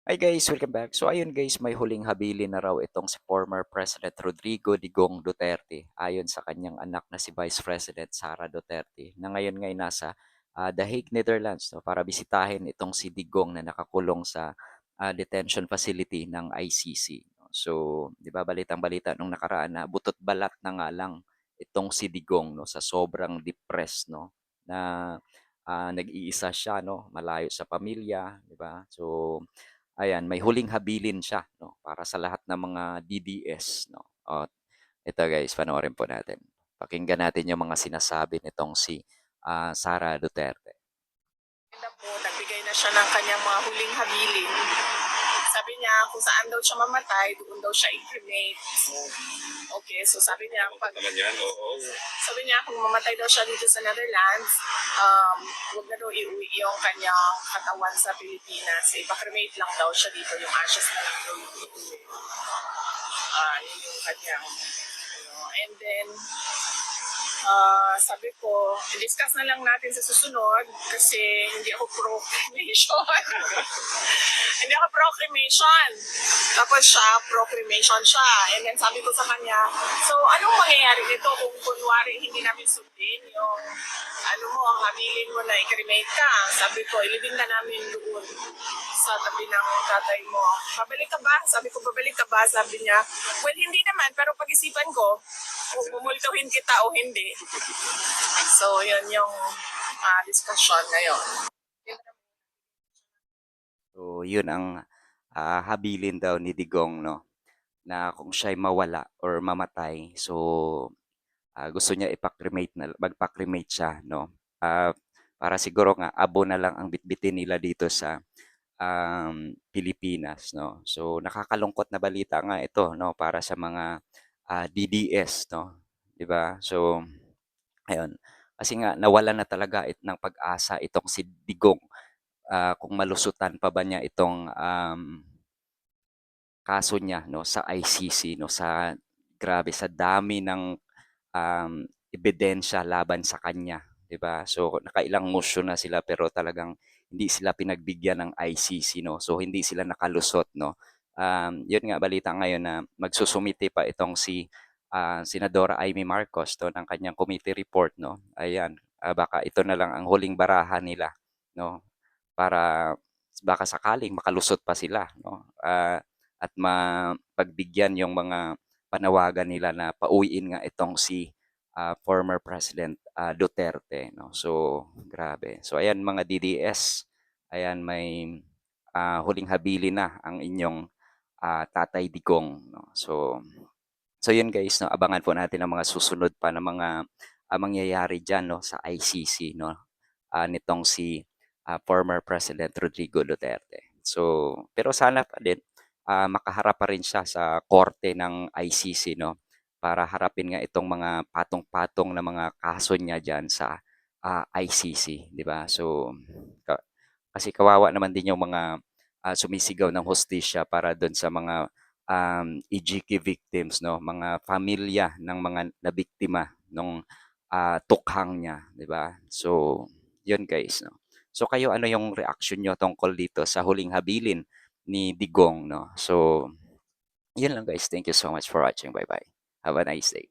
Hi guys, welcome back. So ayun guys, may huling habilin na raw itong si former President Rodrigo Digong Duterte ayon sa kanyang anak na si Vice President Sara Duterte na ngayon ngay nasa The Hague, Netherlands, no, para bisitahin itong si Digong na nakakulong sa detention facility ng ICC. No. So, di ba balitang-balita nung nakaraan na butot balat na nga lang itong si Digong, no, sa sobrang depressed, no, na nag-iisa siya, no, malayo sa pamilya, di ba? So ayan, may huling habilin siya, 'no, para sa lahat ng mga DDS, 'no. O, ito guys, panoorin po natin. Pakinggan natin yung mga sinasabi nitong si Sara Duterte. Na po, nagbigay na siya ng kanyang mga huling habilin. Sabi niya, kung saan daw siya mamatay, doon daw siya i-cremate. Okay, so sabi niya, naman yan, oo. sabi niya, kung mamatay daw siya dito sa Netherlands, huwag na daw iuwi yung kanyang katawan sa Pilipinas. Ipa-cremate lang daw siya dito, yung ashes na lang daw yung iuwi. Yun yung kanyang, and then, sabi ko, i-discuss na lang natin sa susunod kasi hindi ako pro-cremation. Hindi ako pro-cremation. Tapos siya, pro-cremation siya. And then sabi ko sa kanya, so anong mangyayari dito kung kunwari hindi namin sundin yung ano mo, ang habilin mo na i-cremate ka? Sabi ko, ilibing na namin doon sa tabi ng tatay mo. Babalik ka ba? Sabi ko, babalik ka ba? Sabi niya, well, hindi naman, pero pag-isipan ko, kung bumultuhin kita o hindi. So, yun yung discussion ngayon. So, yun ang habilin daw ni Digong, 'no, na kung siya'y mawala or mamatay, so gusto niya magpa-cremate siya, 'no. Para siguro nga abo na lang ang bitbitin nila dito sa Pilipinas, 'no. So, nakakalungkot na balita nga ito, 'no, para sa mga DDS, 'no, 'di ba? So, ayun, kasi nga nawalan na talaga ng pag-asa itong si Digong, kung malusutan pa ba niya itong kaso niya, 'no, sa ICC, 'no, sa grabe sa dami ng ebidensya laban sa kanya, 'di ba? So, nakailang motion na sila pero talagang hindi sila pinagbigyan ng ICC, 'no. So, hindi sila nakalusot, 'no. 'Yun nga balita ngayon na magsusumite pa itong si Senadora Amy Marcos 'to ng kanyang committee report, 'no. Ayan, baka ito na lang ang huling barahan nila, 'no, para baka sakaling makalusot pa sila, 'no. At mapagbigyan yung mga panawagan nila na pauwiin nga itong si former President Duterte, 'no. So, grabe. So, ayan mga DDS, ayan may huling habilin na ang inyong Tatay Digong, 'no. So yun guys, 'no, abangan po natin ang mga susunod pa na mga mangyayari diyan, 'no, sa ICC, 'no, nitong si former President Rodrigo Duterte. So, pero sana pa din makaharap pa rin siya sa korte ng ICC, 'no, para harapin nga itong mga patong-patong na mga kaso niya diyan sa ICC, 'di ba? So, ka kasi kawawa naman din yung mga sumisigaw ng hustisya para doon sa mga EJK victims, 'no, mga pamilya ng mga nabiktima nung tukhang niya, 'di ba? So, 'yun guys, 'no. So kayo, ano yung reaction niyo tungkol dito sa huling habilin ni Digong, 'no? So, 'yun lang guys. Thank you so much for watching. Bye-bye. Have a nice day.